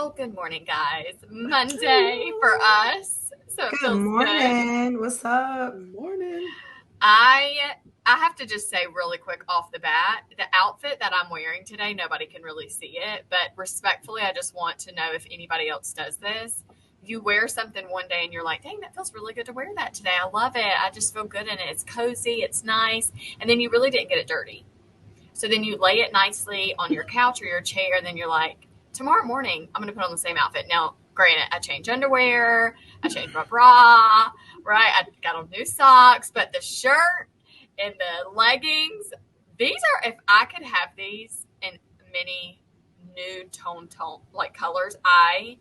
Well, good morning, guys. Monday for us, so it Good feels morning. What's up? Good morning. I I have to just say really quick off the bat, the outfit that I'm wearing today, nobody can really see it, but respectfully, I just want to know if anybody else does this. You wear something one day and you're like, dang, that feels really good to wear that today. I love it. I just feel good in it. It's cozy, it's nice, and then you really didn't get it dirty. So then you lay it nicely on your couch or your chair, and then you're like, tomorrow morning, I'm going to put on the same outfit. Now, granted, I change underwear, I change my bra, right? I got on new socks, but the shirt and the leggings, these are, if I could have these in many nude tone, like colors, I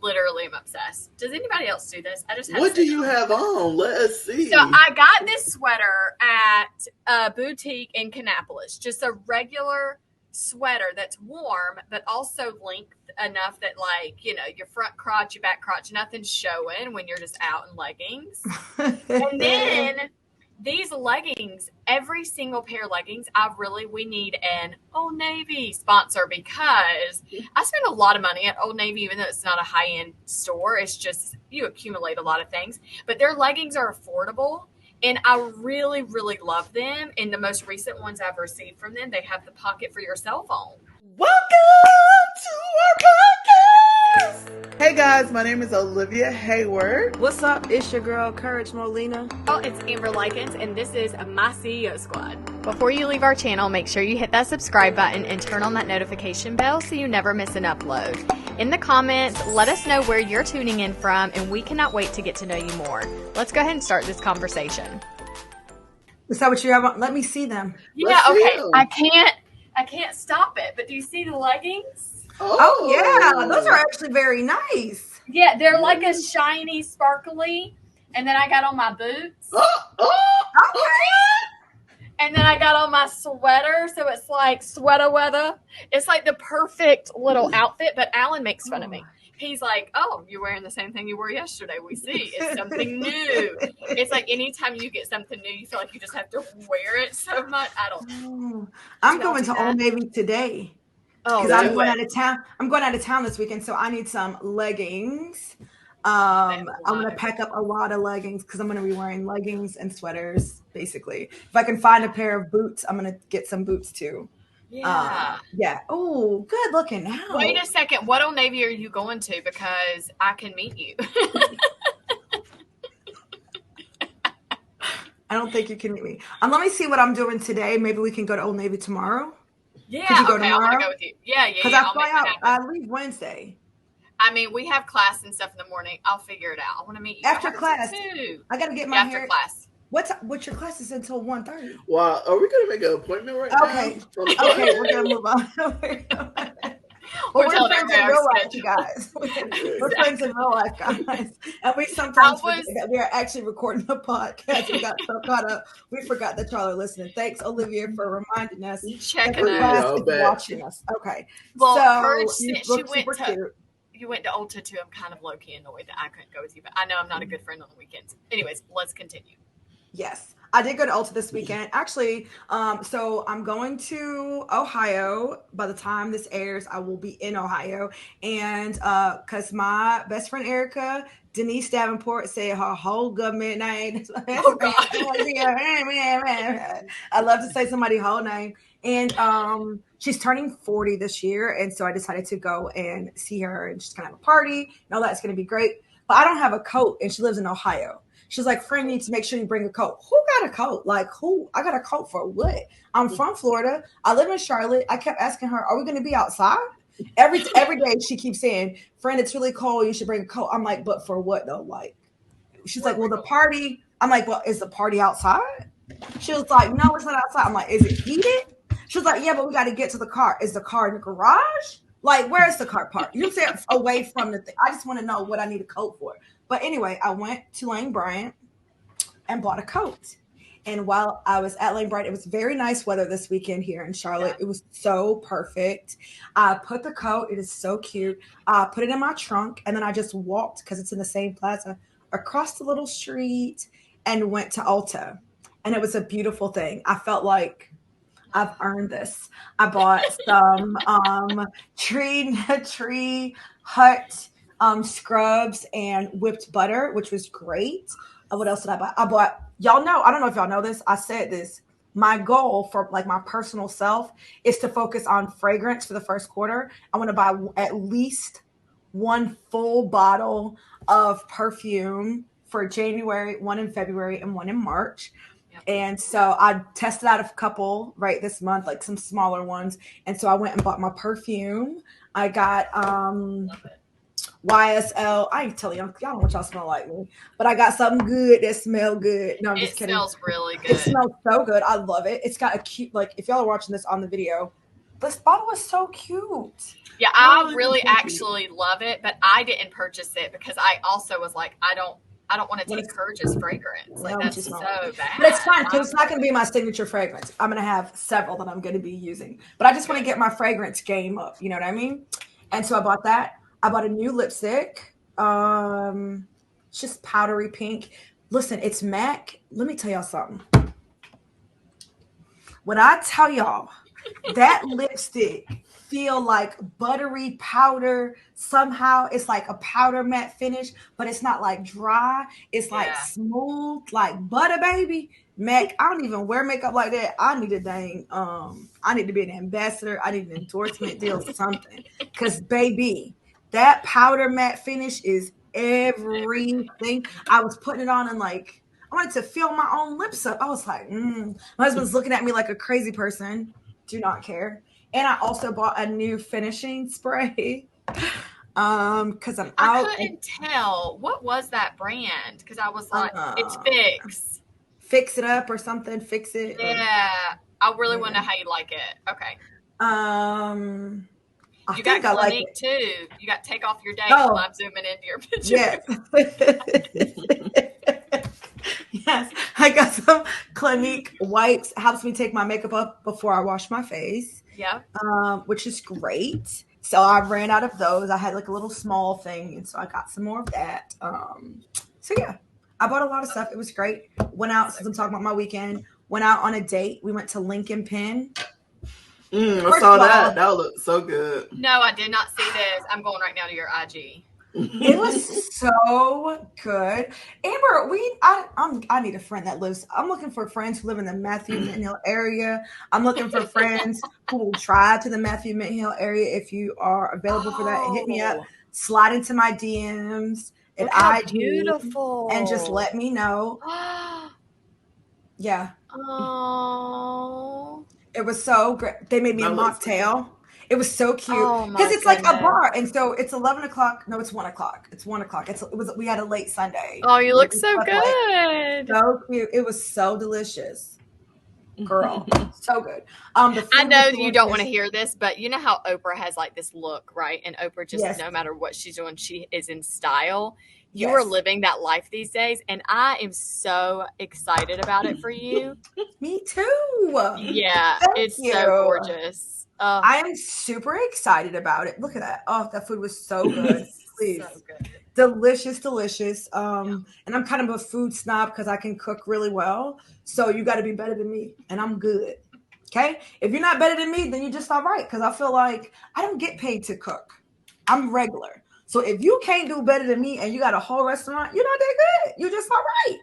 literally am obsessed. Does anybody else do this? I just had to What say do you that. have on? Let's see. So I got this sweater at a boutique in Kannapolis, just a regular sweater that's warm, but also length enough that, like, you know, your front crotch, your back crotch, nothing's showing when you're just out in leggings. And then these leggings, every single pair of leggings, we need an Old Navy sponsor because I spend a lot of money at Old Navy, even though it's not a high-end store. It's just, you accumulate a lot of things, but their leggings are affordable. And I really, really love them. And the most recent ones I've received from them, they have the pocket for your cell phone. Welcome to our podcast. Hey guys, my name is Olivia Hayward. What's up? It's your girl, Courage Molina. Oh, it's Amber Likens, and this is my CEO Squad. Before you leave our channel, make sure you hit that subscribe button and turn on that notification bell so you never miss an upload. In the comments, let us know where you're tuning in from, and we cannot wait to get to know you more. Let's go ahead and start this conversation. Is that what you have on? Let me see them. Yeah, Let's see okay. 'em. I can't stop it, but do you see the leggings? Oh, yeah. Those are actually very nice. Yeah, they're like a shiny, sparkly. And then I got on my boots. And then I got on my sweater, so it's like sweater weather. It's like the perfect little outfit, but Alan makes fun of me. He's like, oh, you're wearing the same thing you wore yesterday. We see. It's something new. It's like anytime you get something new, you feel like you just have to wear it so much. I don't. I'm going to Old Navy today Oh, because I'm going out of town. I'm going out of town this weekend, so I need some leggings. I'm going to pack up a lot of leggings because I'm going to be wearing leggings and sweaters, basically. If I can find a pair of boots, I'm going to get some boots too. Yeah. Yeah. Oh, good looking now. Wait a second. What Old Navy are you going to? Because I can meet you. I don't think you can meet me. Let me see what I'm doing today. Maybe we can go to Old Navy tomorrow. Yeah. Could you go okay, tomorrow? I'm going to go with you. Yeah. Because I'll make that happen. I leave Wednesday. I mean, we have class and stuff in the morning. I'll figure it out. I want to meet you After class. too. I got to get my After hair. class. What's your class is until 1:30? Wow, are we going to make an appointment right Okay. now? Okay, we're going to move on. We're friends in real life, you guys. We're friends in real life, guys. And we sometimes forget that we are actually recording the podcast. We got so caught up. We forgot that y'all are listening. Thanks, Olivia, for reminding us. Checking us. Watching us. Okay. Well, so Courage, since you went to Ulta too, I'm kind of low-key annoyed that I couldn't go with you. But I know I'm not a good friend on the weekends. Anyways, let's continue. Yes, I did go to Ulta this weekend. Actually, so I'm going to Ohio. By the time this airs, I will be in Ohio. And because my best friend Erica, Denise Davenport, said her whole government name. Oh, God. I love to say somebody's whole name. And she's turning 40 this year. And so I decided to go and see her and just kind of have a party and all that's going to be great. But I don't have a coat, and she lives in Ohio. She's like, friend needs to make sure you bring a coat. Who got a coat? Like, who? I got a coat for what? I'm from Florida. I live in Charlotte. I kept asking her, are we going to be outside? Every day she keeps saying, friend, it's really cold. You should bring a coat. I'm like, but for what though? Like, she's like, well, the party. I'm like, well, is the party outside? She was like, no, it's not outside. I'm like, is it heated? She was like, yeah, but we got to get to the car. Is the car in the garage? Like, where's the car parked? You said away from the thing. I just want to know what I need a coat for. But anyway, I went to Lane Bryant and bought a coat. And while I was at Lane Bryant, it was very nice weather this weekend here in Charlotte. Yeah. It was so perfect. I put the coat. It is so cute. I put it in my trunk. And then I just walked, because it's in the same plaza, across the little street and went to Ulta. And it was a beautiful thing. I felt like I've earned this. I bought some tree hut scrubs and whipped butter, which was great. What else did I buy? I bought, y'all know, I don't know if y'all know this. I said this. My goal for like my personal self is to focus on fragrance for the first quarter. I want to buy at least one full bottle of perfume for January, one in February, and one in March. Yep. And so I tested out a couple right this month, like some smaller ones. And so I went and bought my perfume. I got Love it. YSL. I ain't telling y'all, y'all don't want y'all smell like me, but I got something good that smell good. No, I'm It just kidding. smells really It good. smells so good. I love it. It's got a cute, like, if y'all are watching this on the video, this bottle is so cute. Yeah, Oh, I really it's so cute. actually love it, but I didn't purchase it because I also was like, I don't want to take Courageous fragrance. Like, Well, that's just so not. bad. But it's fine because it's not going to be my signature fragrance. I'm going to have several that I'm going to be using. But I just want to get my fragrance game up. You know what I mean? And so I bought that. I bought a new lipstick. It's just powdery pink. Listen, it's MAC. Let me tell y'all something. When I tell y'all that lipstick feel like buttery powder, somehow it's like a powder matte finish, but it's not like dry. It's like Yeah. smooth, like butter, baby. MAC, I don't even wear makeup like that. I need a dang, I need to be an ambassador. I need an endorsement deal, something. Because baby, that powder matte finish is everything. I was putting it on and like I wanted to fill my own lips up. I was like, my husband's looking at me like a crazy person. Do not care. And I also bought a new finishing spray. Because I'm out. I couldn't tell. What was that brand? Because I was like, it's Fix. Fix it up or something. Fix it. Yeah. I really want to know how you like it. Okay. I You think got I like Clinique it. too. You got Take Off Your Date. Oh. I'm zooming into your picture. Yes. Yes. I got some Clinique wipes. Helps me take my makeup up before I wash my face. Yeah. Which is great. So I ran out of those. I had like a little small thing, and so I got some more of that. So yeah, I bought a lot of stuff. It was great. Went out, since I'm talking about my weekend, went out on a date. We went to Lincoln Pen. I saw that. That looked so good. No, I did not see this. I'm going right now to your IG. It was so good. Amber, I need a friend that lives. I'm looking for friends who live in the Matthew Mint Hill area. I'm looking for friends who will drive to the Matthew Mint Hill area. If you are available for that, hit me up. Slide into my DMs and IG beautiful. and just let me know. Yeah. Oh. It was so great. They made me a mocktail. It was so cute because it's like a bar, and so it's 11 o'clock. No, it's 1 o'clock. It's 1 o'clock. We had a late Sunday. Oh, you look so good. So cute. It was so delicious, girl. So good. I know you don't want to hear this, but you know how Oprah has like this look, right? And Oprah just no matter what she's doing, she is in style. You are living that life these days, and I am so excited about it for you. Me too. Yeah, it's so gorgeous. I am super excited about it. Look at that. Oh, that food was so good. Please. So good. Delicious. And I'm kind of a food snob because I can cook really well. So you got to be better than me, and I'm good. Okay? If you're not better than me, then you're just not right, because I feel like I don't get paid to cook. I'm regular. So if you can't do better than me and you got a whole restaurant, you're not that good. You're just not right.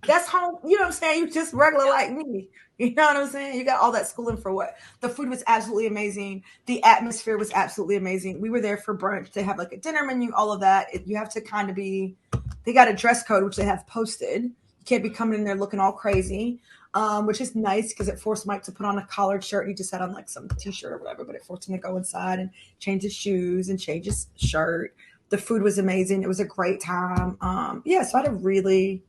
That's home. You know what I'm saying? You're just regular like me. You know what I'm saying? You got all that schooling for what? The food was absolutely amazing. The atmosphere was absolutely amazing. We were there for brunch. They have like a dinner menu, all of that. You have to kind of be, they got a dress code, which they have posted. You can't be coming in there looking all crazy, which is nice because it forced Mike to put on a collared shirt. He just had on like some t-shirt or whatever, but it forced him to go inside and change his shoes and change his shirt. The food was amazing. It was a great time. So I had a really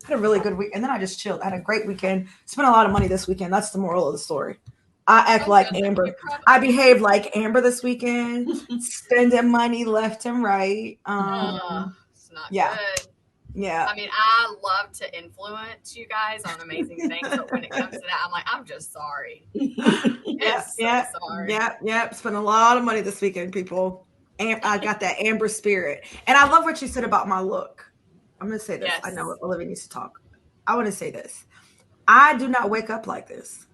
good week. And then I just chilled. I had a great weekend. Spent a lot of money this weekend. That's the moral of the story. I act like Amber. I behaved like Amber this weekend, spending money left and right. It's not good. Yeah. I mean, I love to influence you guys on amazing things, but when it comes to that, I'm like, I'm just sorry. Sorry. Yep. Spent a lot of money this weekend, people. And I got that Amber spirit. And I love what you said about my look. I'm going to say this. Yes. I know Olivia needs to talk. I want to say this. I do not wake up like this.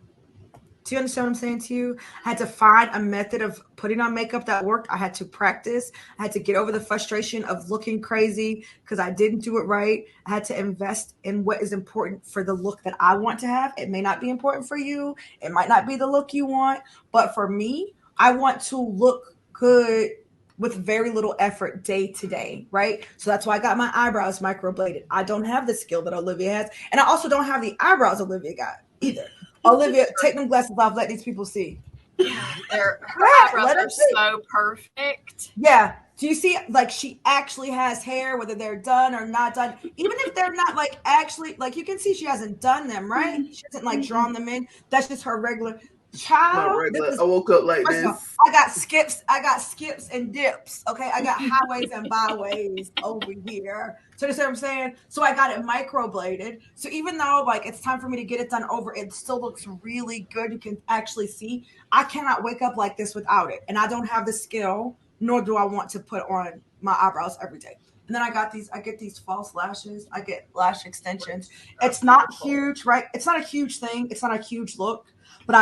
Do you understand what I'm saying to you? I had to find a method of putting on makeup that worked. I had to practice. I had to get over the frustration of looking crazy because I didn't do it right. I had to invest in what is important for the look that I want to have. It may not be important for you. It might not be the look you want. But for me, I want to look good with very little effort day to day, right? So that's why I got my eyebrows microbladed. I don't have the skill that Olivia has. And I also don't have the eyebrows Olivia got either. Olivia, take them glasses off. Let these people see. Yeah, her Yeah, eyebrows let are them see. so perfect. Yeah. Do you see, like, she actually has hair, whether they're done or not done? Even if they're not, like, actually, like, you can see she hasn't done them, right? She hasn't, like, drawn them in. That's just her regular My child. regular. This is, I woke up like first of all, this. I got skips and dips. Okay. I got highways and byways over here. So you see what I'm saying? So I got it microbladed. So even though like it's time for me to get it done over, it still looks really good. You can actually see. I cannot wake up like this without it. And I don't have the skill, nor do I want to put on my eyebrows every day. And then I get these false lashes. I get lash extensions. It's not huge, right? It's not a huge thing. It's not a huge look. But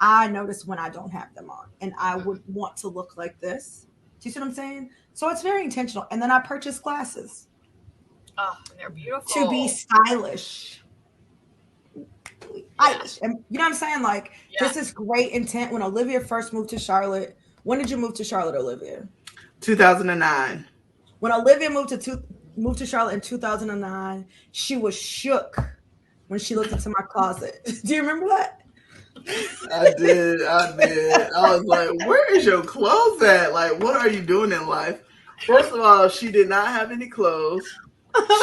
I notice when I don't have them on, and I would want to look like this. Do you see what I'm saying? So it's very intentional. And then I purchase glasses Oh, and they're beautiful. to be stylish. Stylish. And you know what I'm saying? Like, this is great intent. When Olivia first moved to Charlotte, when did you move to Charlotte, Olivia? 2009. When Olivia moved to Charlotte in 2009, she was shook when she looked into my closet. Do you remember that? I did. I was like, where is your clothes at? Like, what are you doing in life? First of all, she did not have any clothes.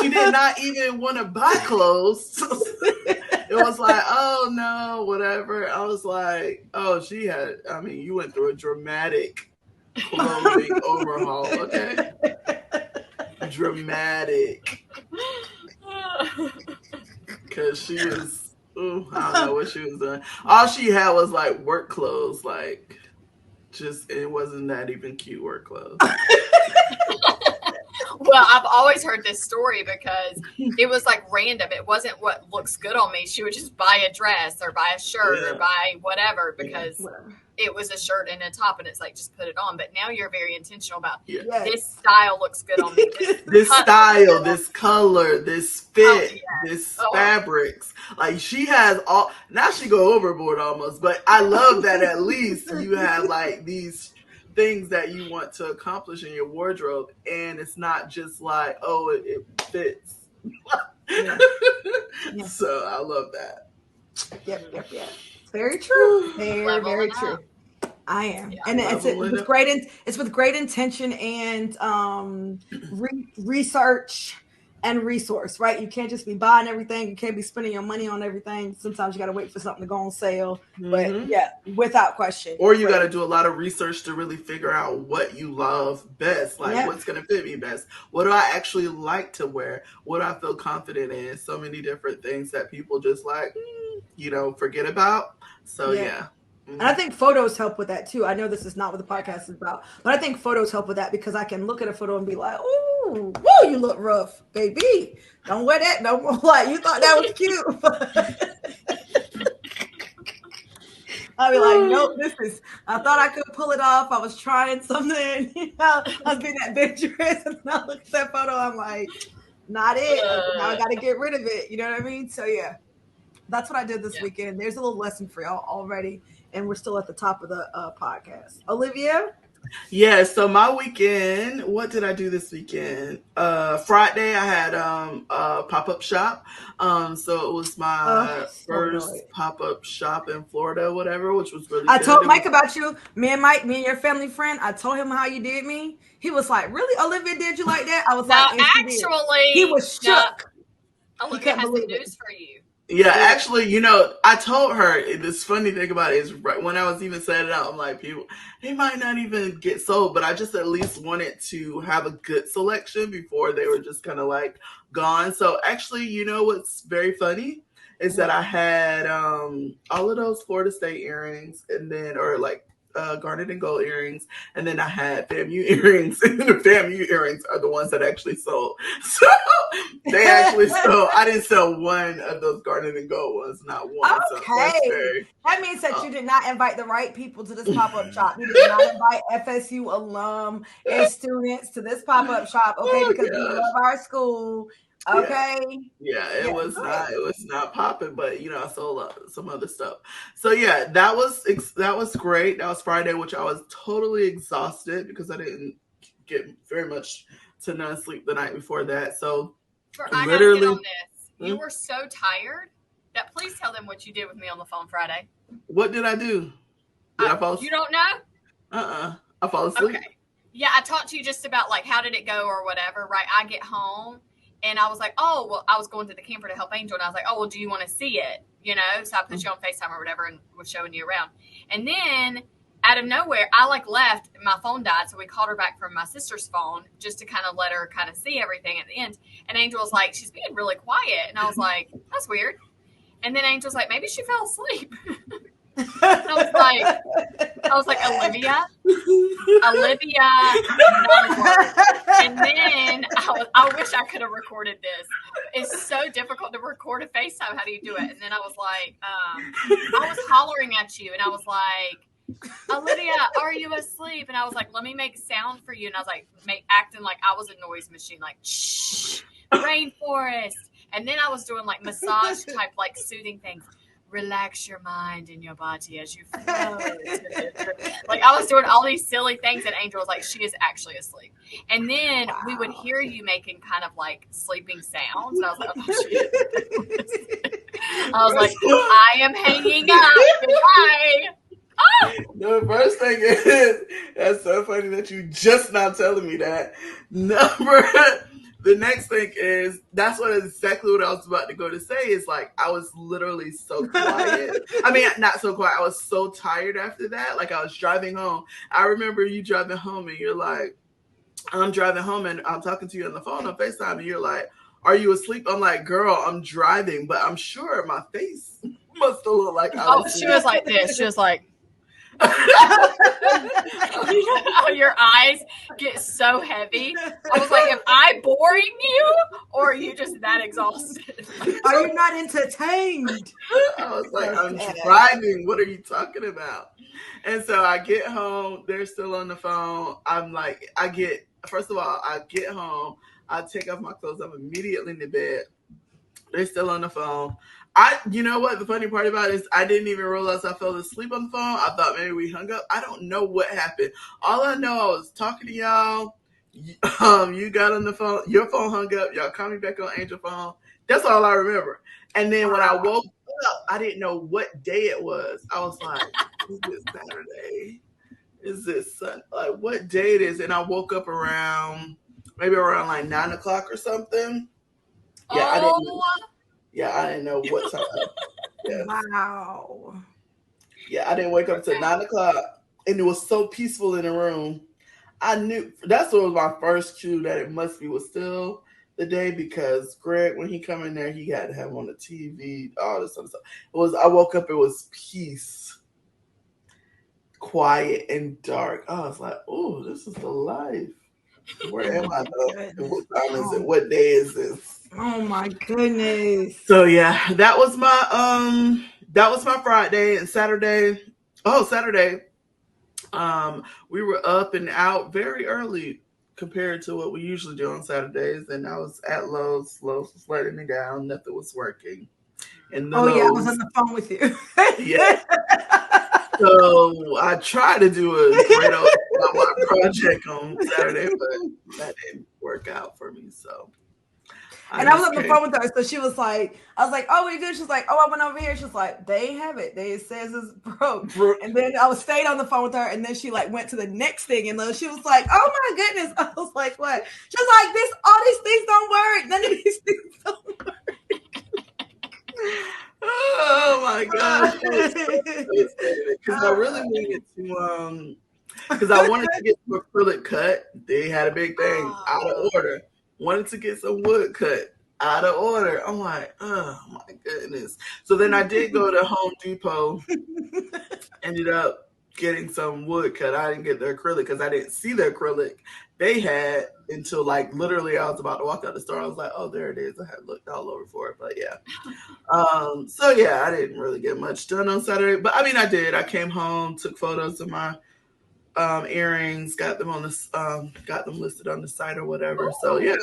She did not even want to buy clothes. It was like, oh no, whatever. I was like, oh, you went through a dramatic clothing overhaul, okay? Dramatic. Because she was, I don't know what she was doing. All she had was like work clothes, like it wasn't that even cute work clothes. Well, I've always heard this story because it was like random. It wasn't what looks good on me. She would just buy a dress or buy a shirt or buy whatever because it was a shirt and a top, and it's like, just put it on. But now you're very intentional about this style looks good on me. This style, this color, this fit, this fabrics. Like, she has all, now she go overboard almost, but I love that at least you have like these things that you want to accomplish in your wardrobe, and it's not just like, oh, it fits. So I love that. Yep. Very true. Very true. I am, and it's with great intention and research and resource, right? You can't just be buying everything. You can't be spending your money on everything. Sometimes you got to wait for something to go on sale. But without question. Or you got to do a lot of research to really figure out what you love best. Like, what's going to fit me best? What do I actually like to wear? What do I feel confident in? So many different things that people just like, forget about. So, yeah. And I think photos help with that too. I know this is not what the podcast is about, but I think photos help with that because I can look at a photo and be like, "Ooh, whoa, you look rough, baby. Don't wear that no more." Like, you thought that was cute. I'll be like, "Nope, I thought I could pull it off. I was trying something. I was being adventurous, and I look at that photo. I'm like, not it. Now I got to get rid of it. You know what I mean?" So yeah, that's what I did this weekend. There's a little lesson for y'all already. And we're still at the top of the podcast. Olivia? Yeah, so my weekend, what did I do this weekend? Friday I had a pop-up shop. So it was my first pop-up shop in Florida, whatever, which was really good. I told Mike about you. Me and your family friend, I told him how you did me. He was like, "Really, Olivia, did you like that?" I was like, actually, he was shook. Olivia has some news for you. Yeah, actually, I told her, this funny thing about it is right when I was even saying it out, I'm like, people, they might not even get sold, but I just at least wanted to have a good selection before they were just kind of like gone. So actually, what's very funny is that I had all of those Florida State earrings, and then, or like garnet and gold earrings, and then I had FAMU earrings, and the FAMU earrings are the ones that actually sold. So they actually sold. I didn't sell one of those garnet and gold ones, not one. Okay. So that means that you did not invite the right people to this pop-up shop. You did not invite FSU alum and students to this pop-up shop, okay? Because we love our school. Okay. Yeah, it was not popping, but I sold some other stuff. So yeah, that was great. That was Friday, which I was totally exhausted because I didn't get very much to none sleep the night before that. So I gotta get on this. You were so tired that please tell them what you did with me on the phone Friday. What did I do? Did I fall asleep? You don't know? I fall asleep. Okay. Yeah, I talked to you just about like how did it go or whatever, right? I get home and I was like, oh, well, I was going to the camper to help Angel. And I was like, oh, well, do you want to see it? So I put you on FaceTime or whatever and was showing you around. And then out of nowhere, I like left and my phone died. So we called her back from my sister's phone just to kind of let her kind of see everything at the end. And Angel was like, she's being really quiet. And I was like, that's weird. And then Angel's like, maybe she fell asleep. I was like, Olivia. And then I wish I could have recorded this. It's so difficult to record a FaceTime. How do you do it? And then I was like, I was hollering at you, and I was like, Olivia, are you asleep? And I was like, let me make sound for you. And I was like, acting like I was a noise machine, like, shh, rainforest. And then I was doing like massage type, like soothing things. Relax your mind and your body as you flow. Like I was doing all these silly things, and Angel was like, she is actually asleep. And then we would hear you making kind of like sleeping sounds. And I was like, oh, she is. I was like, I am hanging up. Goodbye. Oh! The first thing is, that's so funny that you just now telling me that. The next thing is, that's exactly what I was about to go to say is like, I was literally so quiet. I mean, not so quiet. I was so tired after that. Like I was driving home. I remember you driving home and you're like, I'm driving home and I'm talking to you on the phone on FaceTime and you're like, are you asleep? I'm like, girl, I'm driving, but I'm sure my face must have looked like I was asleep. She was like this. She was like, your eyes get so heavy. I was like, am I boring you or are you just that exhausted? Are you not entertained? I was like, I'm driving. What are you talking about? And so I get home. They're still on the phone. I'm like, first of all, I get home. I take off my clothes. I'm immediately in the bed. They're still on the phone. You know what? The funny part about it is I didn't even realize I fell asleep on the phone. I thought maybe we hung up. I don't know what happened. All I know, I was talking to y'all. You got on the phone. Your phone hung up. Y'all called me back on Angel phone. That's all I remember. And then when I woke up, I didn't know what day it was. I was like, is it Saturday? Is this Sunday? Like, what day it is? And I woke up maybe around like 9 o'clock or something. Yeah, I didn't know. Yeah, I didn't know what time. Yeah. Wow. Yeah, I didn't wake up till 9 o'clock, and it was so peaceful in the room. I knew that's what was my first cue that it was still the day because Greg, when he come in there, he had to have on the TV, all this other stuff. I woke up, it was peace, quiet, and dark. I was like, oh, this is the life. Where am I though? What time is it? What day is this? Oh my goodness. So yeah, that was my Friday and Saturday. Oh, Saturday. We were up and out very early compared to what we usually do on Saturdays. And I was at Lowe's. Lowe's was letting me down. Nothing was working. And I was on the phone with you. Yeah. So I tried to do a great old project on Saturday, but that didn't work out for me. So. And I was on the phone with her, so she was like, I was like, oh, what are you doing? She's like, oh, I went over here. She's like, they have it. It says it's broke. And then I stayed on the phone with her, and then she like went to the next thing, and she was like, oh my goodness. I was like, what? She was like, all these things don't work. None of these things don't work. Oh my gosh. Because I really needed to, because I wanted to get some acrylic cut. They had a big thing out of order. Wanted to get some wood cut out of order. I'm like, oh my goodness. So then I did go to Home Depot. Ended up getting some wood cut. I didn't get the acrylic because I didn't see the acrylic they had until like literally I was about to walk out the store. I was like, oh, there it is. I had looked all over for it, but yeah. So yeah, I didn't really get much done on Saturday, but I mean, I did. I came home, took photos of my earrings, got them on this, got them listed on the site or whatever. Ooh. So yeah.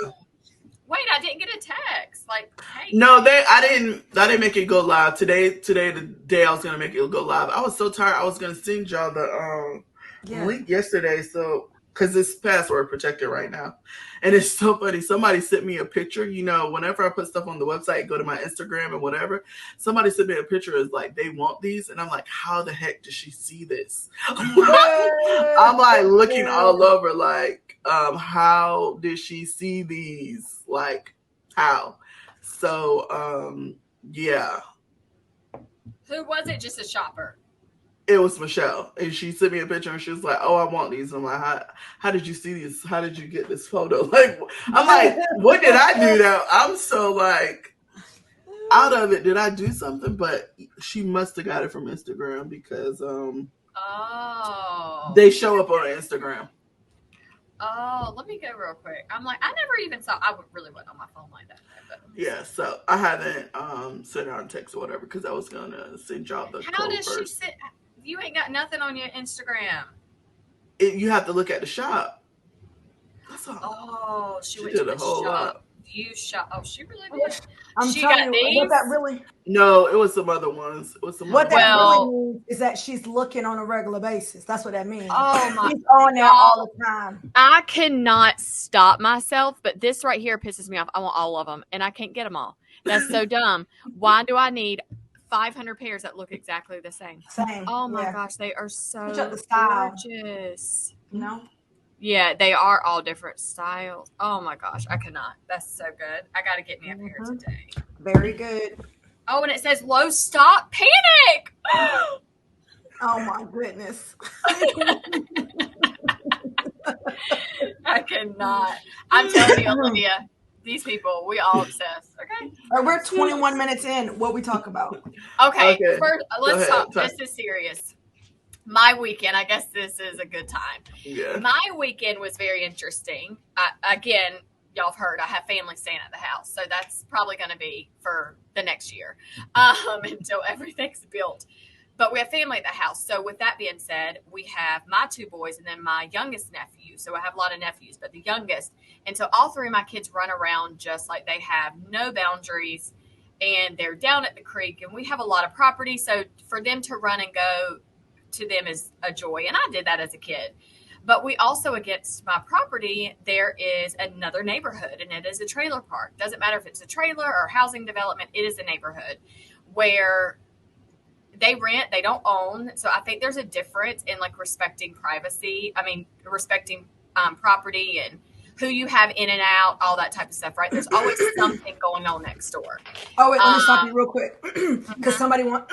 Wait, I didn't get a text. Like, hey. No, I didn't make it go live today. The day I was gonna make it go live. I was so tired. I was gonna send y'all the link yesterday, so because it's password protected right now, and it's so funny. Somebody sent me a picture. You know, whenever I put stuff on the website, go to my Instagram and whatever. Somebody sent me a picture. Is like they want these, and I'm like, how the heck did she see this? I'm like looking all over, like, how did she see these? Like, how? So, yeah. Who was it? Just a shopper? It was Michelle, and she sent me a picture, and she was like, "Oh, I want these." I'm like, "How did you see these? How did you get this photo?" Like, I'm like, "What did I do now?" I'm so like out of it. Did I do something? But she must have got it from Instagram because they show up on Instagram. Oh, let me go real quick. I'm like, I never even saw. I really wasn't on my phone like that. But yeah, so I haven't sent her a text or whatever because I was gonna send y'all the. How does she sit? You ain't got nothing on your Instagram. You have to look at the shop. That's all. Oh, she went did to a whole shop. lot. You shop. Oh, she really did. I'm she telling got you, these? what that really. No, it was some other ones. It was some. What other that ones. really means is that she's looking on a regular basis. That's what that means. Oh my! She's on there all the time. I cannot stop myself, but this right here pisses me off. I want all of them, and I can't get them all. That's so dumb. Why do I need 500 pairs that look exactly the same? Same. Oh my gosh, they are so the style. gorgeous. You know? Yeah, they are all different styles. Oh my gosh, I cannot. That's so good. I got to get me a pair today. Very good. Oh, and it says low stock. Panic! Oh my goodness. I cannot. I'm telling you, Olivia, these people, we all obsessed. Okay. We're 21 minutes in. What we talk about? Okay. First, let's talk. This is serious. My weekend, I guess this is a good time. Yeah. My weekend was very interesting. Again, y'all have heard I have family staying at the house, so that's probably going to be for the next year until everything's built. But we have family at the house. So with that being said, we have my two boys and then my youngest nephew. So I have a lot of nephews, but the youngest. And so all three of my kids run around just like they have no boundaries, and they're down at the creek, and we have a lot of property. So for them to run and go to them is a joy. And I did that as a kid. But we also, against my property, there is another neighborhood, and it is a trailer park. Doesn't matter if it's a trailer or housing development, it is a neighborhood where they rent, they don't own. So I think there's a difference in like respecting privacy. I mean, respecting property and who you have in and out, all that type of stuff, right? There's always something going on next door. Oh, wait, let me stop you real quick. Because somebody wants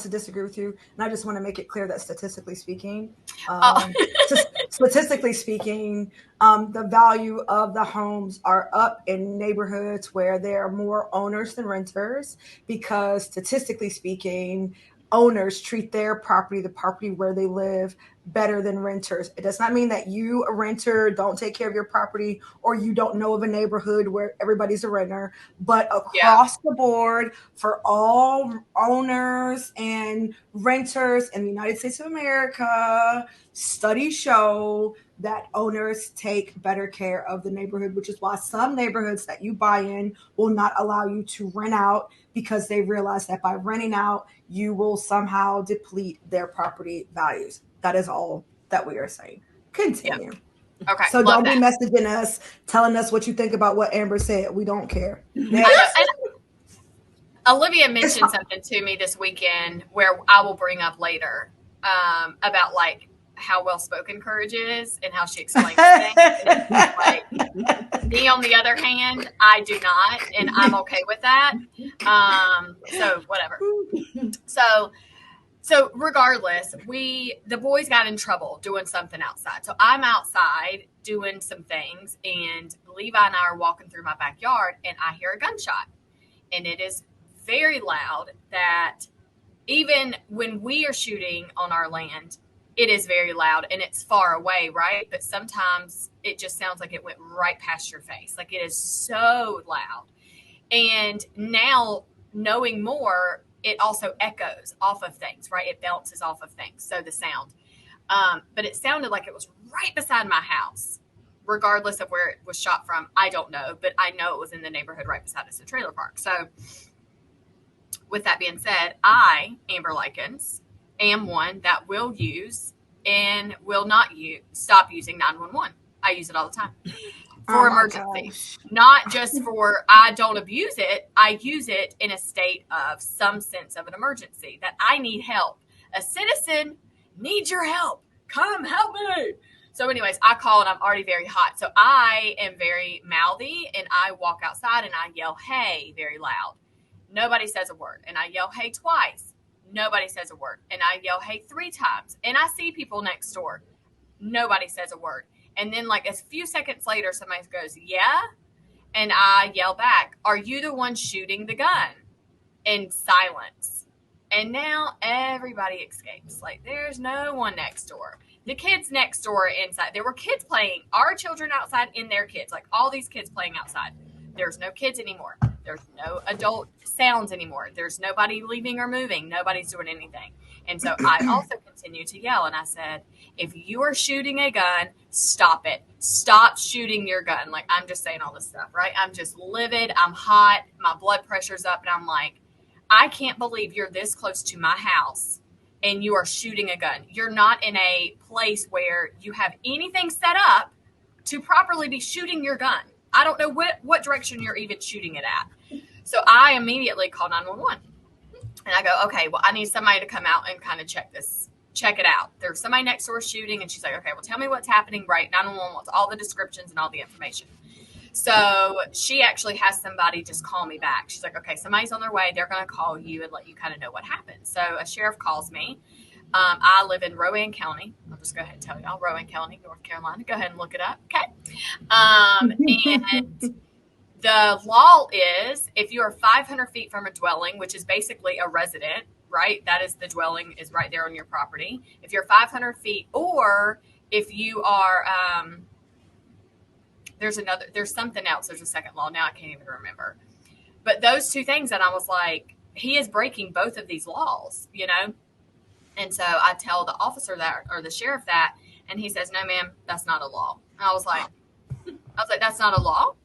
to disagree with you. And I just want to make it clear that statistically speaking, the value of the homes are up in neighborhoods where there are more owners than renters, because statistically speaking, owners treat their property, the property where they live, better than renters. It does not mean that you, a renter, don't take care of your property, or you don't know of a neighborhood where everybody's a renter. But across the board, for all owners and renters in the United States of America, studies show that owners take better care of the neighborhood, which is why some neighborhoods that you buy in will not allow you to rent out, because they realize that by renting out, you will somehow deplete their property values. That is all that we are saying. Continue. Yeah. Okay. So don't be messaging us, telling us what you think about what Amber said. We don't care. Olivia mentioned something to me this weekend where I will bring up later about like how well-spoken courage is and how she explains things. Like, me, on the other hand, I do not, and I'm okay with that. So whatever. So regardless, the boys got in trouble doing something outside. So I'm outside doing some things, and Levi and I are walking through my backyard, and I hear a gunshot, and it is very loud. That even when we are shooting on our land, it is very loud and it's far away, right? But sometimes it just sounds like it went right past your face. Like it is so loud. And now knowing more, it also echoes off of things, right? It bounces off of things. So the sound. But it sounded like it was right beside my house, regardless of where it was shot from. I don't know, but I know it was in the neighborhood right beside us, a trailer park. So with that being said, I, Amber Likens, am one that will use and will not stop using 911. I use it all the time for emergency, not just for, I don't abuse it. I use it in a state of some sense of an emergency that I need help. A citizen needs your help. Come help me. So anyways, I call and I'm already very hot. So I am very mouthy and I walk outside and I yell, hey, very loud. Nobody says a word. And I yell, hey, twice. Nobody says a word. And I yell, hey, 3 times. And I see people next door. Nobody says a word. And then like a few seconds later, somebody goes, yeah. And I yell back, are you the one shooting the gun? In silence. And now everybody escapes. Like there's no one next door. The kids next door inside. There were kids playing, our children outside and their kids. Like all these kids playing outside. There's no kids anymore. There's no adult sounds anymore. There's nobody leaving or moving. Nobody's doing anything. And so I also continue to yell. And I said, if you are shooting a gun, stop it. Stop shooting your gun. Like I'm just saying all this stuff, right? I'm just livid. I'm hot. My blood pressure's up. And I'm like, I can't believe you're this close to my house and you are shooting a gun. You're not in a place where you have anything set up to properly be shooting your gun. I don't know what direction you're even shooting it at. So I immediately call 911 and I go, okay, well, I need somebody to come out and kind of check it out. There's somebody next door shooting. And she's like, okay, well, tell me what's happening. Right. 911 wants all the descriptions and all the information. So she actually has somebody just call me back. She's like, okay, somebody's on their way. They're going to call you and let you kind of know what happened. So a sheriff calls me. I live in Rowan County. I'll just go ahead and tell y'all, Rowan County, North Carolina. Go ahead and look it up. Okay. And the law is if you are 500 feet from a dwelling, which is basically a resident, right? That is the dwelling is right there on your property. If you're 500 feet or if you are, there's something else. There's a second law. Now I can't even remember. But those 2 things that I was like, he is breaking both of these laws, you know? And so I tell the officer that, or the sheriff that, and he says, no, ma'am, that's not a law. And I was like, that's not a law?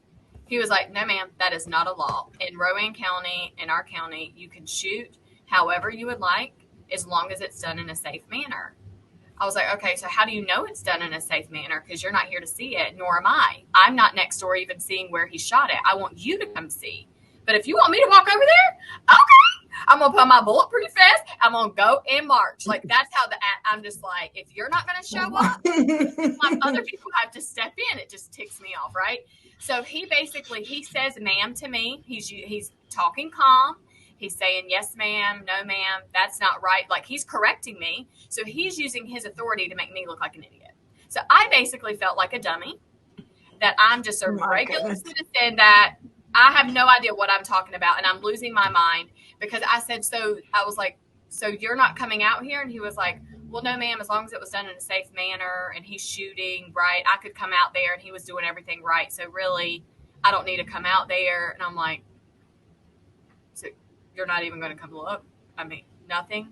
He was like, no, ma'am, that is not a law. In Rowan County, in our county, you can shoot however you would like, as long as it's done in a safe manner. I was like, okay, so how do you know it's done in a safe manner? Because you're not here to see it, nor am I. I'm not next door even seeing where he shot it. I want you to come see. But if you want me to walk over there, okay, I'm going to put my bullet pretty fast. I'm going to go and march. Like, that's how I'm just like, if you're not going to show up, like other people have to step in. It just ticks me off, right? So he says, ma'am to me. He's talking calm. He's saying, yes, ma'am, no, ma'am, that's not right. Like he's correcting me. So he's using his authority to make me look like an idiot. So I basically felt like a dummy, that I'm just a regular citizen, that I have no idea what I'm talking about. And I'm losing my mind because I was like, so you're not coming out here? And he was like, well, no, ma'am, as long as it was done in a safe manner and he's shooting, right, I could come out there and he was doing everything right. So really, I don't need to come out there. And I'm like, so you're not even going to come look? I mean, nothing.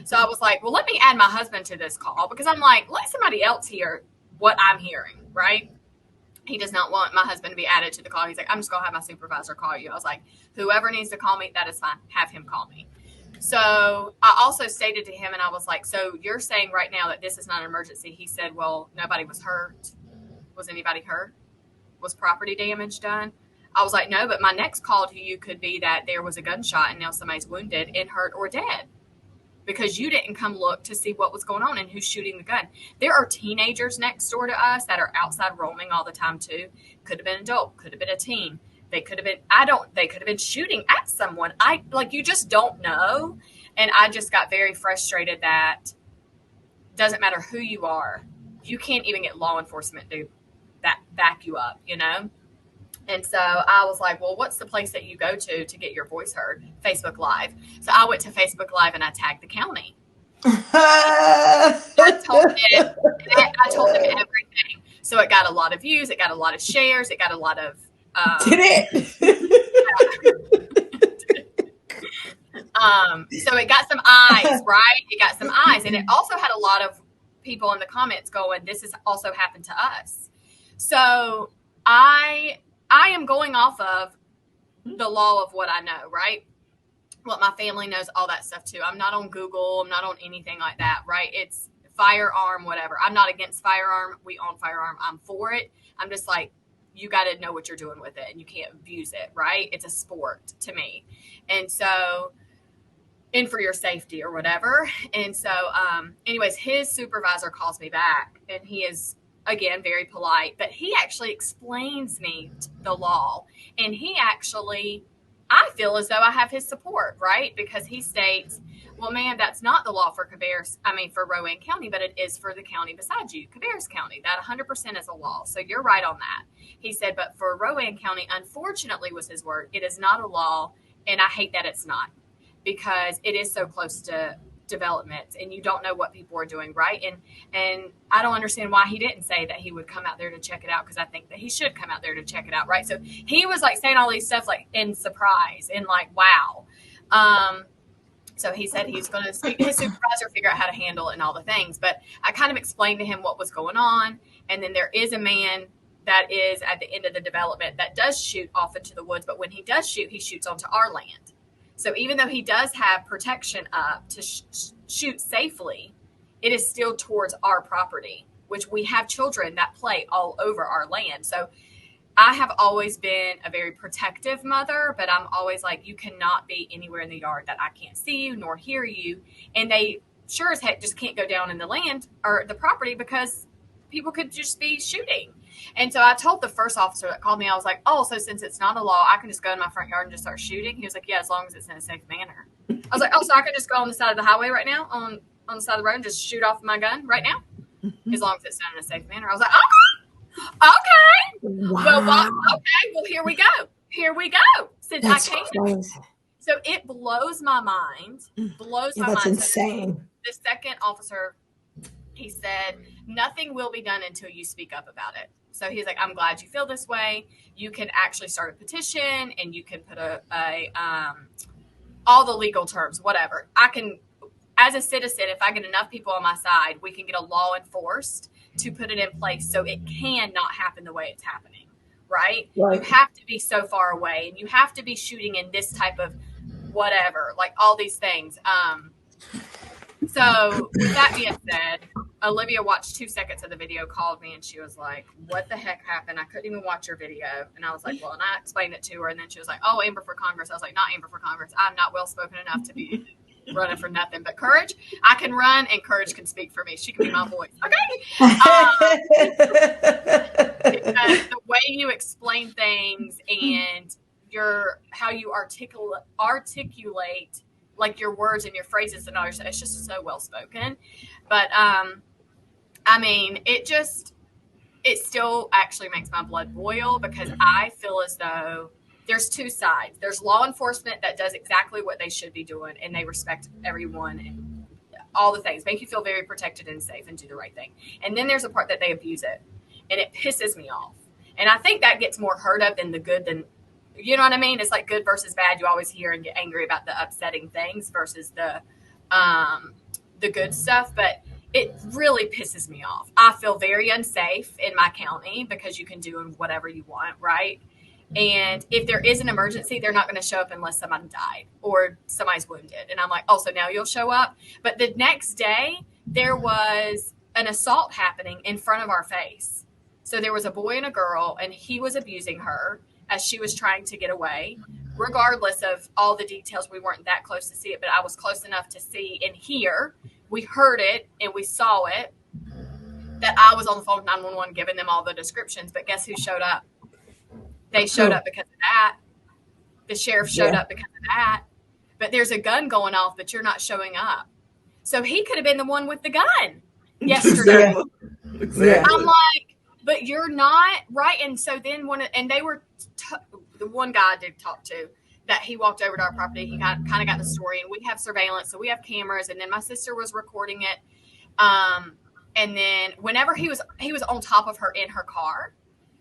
So I was like, well, let me add my husband to this call because I'm like, let somebody else hear what I'm hearing, right? He does not want my husband to be added to the call. He's like, I'm just going to have my supervisor call you. I was like, whoever needs to call me, that is fine. Have him call me. So I also stated to him, and I was like, so you're saying right now that this is not an emergency? He said, well, nobody was hurt. Was anybody hurt? Was property damage done? I was like, no, but my next call to you could be that there was a gunshot and now somebody's wounded and hurt or dead because you didn't come look to see what was going on and who's shooting the gun. There are teenagers next door to us that are outside roaming all the time too. Could have been an adult, could have been a teen. They could have been shooting at someone. You just don't know. And I just got very frustrated that doesn't matter who you are, you can't even get law enforcement to back you up, you know? And so I was like, well, what's the place that you go to get your voice heard? Facebook Live. So I went to Facebook Live and I tagged the county. I told them everything. So it got a lot of views. It got a lot of shares. It got a lot of. Did it? So it got some eyes, right? It got some eyes. And it also had a lot of people in the comments going, this has also happened to us. So I am going off of the law of what I know, right? What my family knows, all that stuff too. I'm not on Google. I'm not on anything like that, right? It's firearm, whatever. I'm not against firearm. We own firearm. I'm for it. I'm just like, you got to know what you're doing with it and you can't abuse it, right? It's a sport to me. And so, and for your safety or whatever. And so, anyways, his supervisor calls me back and he is, again, very polite, but he actually explains me the law. And he actually, I feel as though I have his support, right? Because he states, well, ma'am, that's not the law for for Rowan County, but it is for the county beside you, Cabarrus County. That 100% is a law. So you're right on that. He said, but for Rowan County, unfortunately was his word, it is not a law. And I hate that it's not, because it is so close to development and you don't know what people are doing, right? And I don't understand why he didn't say that he would come out there to check it out, because I think that he should come out there to check it out, right? So he was like saying all these stuff like in surprise and like, wow. So he said he's going to speak to his supervisor, figure out how to handle it and all the things. But I kind of explained to him what was going on. And then there is a man that is at the end of the development that does shoot off into the woods. But when he does shoot, he shoots onto our land. So even though he does have protection up to shoot safely, it is still towards our property, which we have children that play all over our land. So I have always been a very protective mother, but I'm always like, you cannot be anywhere in the yard that I can't see you nor hear you. And they sure as heck just can't go down in the land or the property because people could just be shooting. And so I told the first officer that called me, I was like, oh, so since it's not a law, I can just go in my front yard and just start shooting? He was like, yeah, as long as it's in a safe manner. I was like, oh, so I can just go on the side of the highway right now, on the side of the road and just shoot off my gun right now? As long as it's done in a safe manner. I was like, okay. Wow. Well, here we go. Since That's I came. crazy. So it blows my mind. That's insane. So the second officer, he said, nothing will be done until you speak up about it. So he's like, I'm glad you feel this way. You can actually start a petition and you can put all the legal terms, whatever. I can, as a citizen, if I get enough people on my side, we can get a law enforced to put it in place so it can not happen the way it's happening, right? You have to be so far away and you have to be shooting in this type of whatever, like all these things. So with that being said, Olivia watched 2 seconds of the video, called me, and she was like, what the heck happened? I couldn't even watch your video. And I was like, well, and I explained it to her. And then she was like, oh, Amber for Congress. I was like, not Amber for Congress. I'm not well-spoken enough to be running for nothing. But Courage, I can run, and Courage can speak for me. She can be my voice. Okay? The way you explain things and how you articulate like your words and your phrases and all your stuff, it's just so well spoken. But I mean, it still actually makes my blood boil, because I feel as though there's 2 sides. There's law enforcement that does exactly what they should be doing, and they respect everyone and all the things, make you feel very protected and safe and do the right thing. And then there's a part that they abuse it, and it pisses me off. And I think that gets more heard of than the good than. You know what I mean? It's like good versus bad. You always hear and get angry about the upsetting things versus the good stuff. But it really pisses me off. I feel very unsafe in my county because you can do whatever you want, right? And if there is an emergency, they're not going to show up unless somebody died or somebody's wounded. And I'm like, oh, so now you'll show up? But the next day, there was an assault happening in front of our face. So there was a boy and a girl, and he was abusing her as she was trying to get away. Regardless of all the details, we weren't that close to see it, but I was close enough to see and hear. We heard it and we saw it, that I was on the phone with 911 giving them all the descriptions. But guess who showed up? They showed up because of that. The sheriff showed up because of that. But there's a gun going off, but you're not showing up. So he could have been the one with the gun yesterday. Exactly. I'm like, but you're not right. And so then they were the one guy I did talk to that he walked over to our property. He kind of got the story, and we have surveillance, so we have cameras. And then my sister was recording it. And then whenever he was on top of her in her car,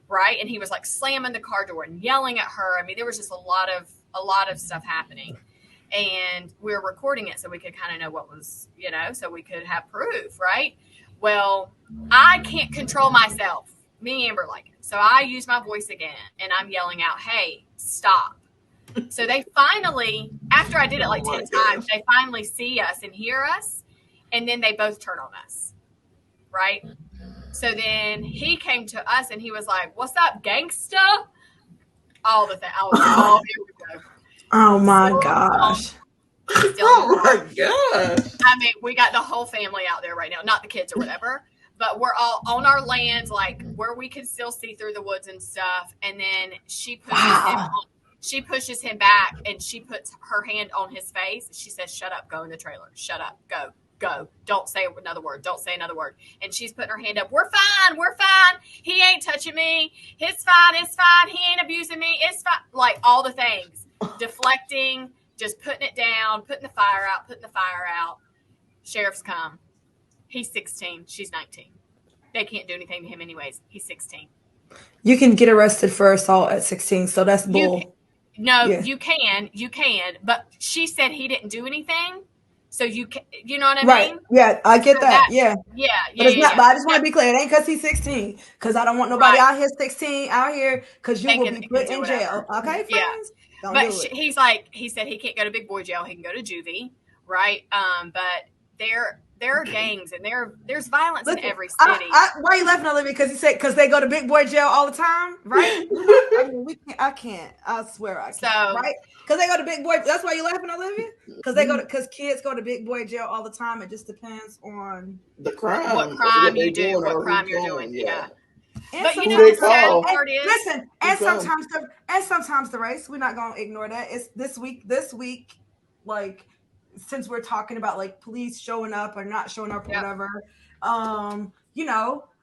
right, and he was like slamming the car door and yelling at her. I mean, there was just a lot of stuff happening, and we were recording it so we could kind of know what was, so we could have proof, right? Well, I can't control myself. Me and Amber like it. So I use my voice again, and I'm yelling out, "Hey, stop." So they finally, after I did it like 10 times, they finally see us and hear us, and then they both turn on us, right? So then he came to us, and he was like, "What's up, gangsta?" All the thing. I was like, "Oh, here we go." Oh, my gosh. Oh, my gosh. I mean, we got the whole family out there right now, not the kids or whatever. But we're all on our lands, like where we can still see through the woods and stuff. And then she pushes him back, and she puts her hand on his face. She says, "Shut up, go in the trailer. Shut up, go. Don't say another word. Don't say another word." And she's putting her hand up. We're fine. He ain't touching me. It's fine. He ain't abusing me. It's fine. Like all the things, deflecting, just putting it down, putting the fire out. Sheriffs come. He's 16. She's 19. They can't do anything to him anyways. He's 16. You can get arrested for assault at 16, so that's bull. You can. But she said he didn't do anything, so you know what I mean? Right. Yeah, I get that. Yeah. But it's not. But I just want to be clear. It ain't because he's 16. Because I don't want nobody out here 16 out here because you will be put in jail. Okay, friends? Don't do it. He said he can't go to big boy jail. He can go to juvie, right? But there are gangs, and there's violence in every city. Why are you laughing, Olivia? Because they go to big boy jail all the time, right? I mean, I can't. I swear I can't. Right? Because they go to big boy. That's why you laughing, Olivia? Because kids go to big boy jail all the time. It just depends on the crime, what crime you do, what crime you're doing. Yeah. But and the sad part is, listen, and sometimes the race. We're not going to ignore that. It's this week, like. Since we're talking about like police showing up or not showing up or whatever, another.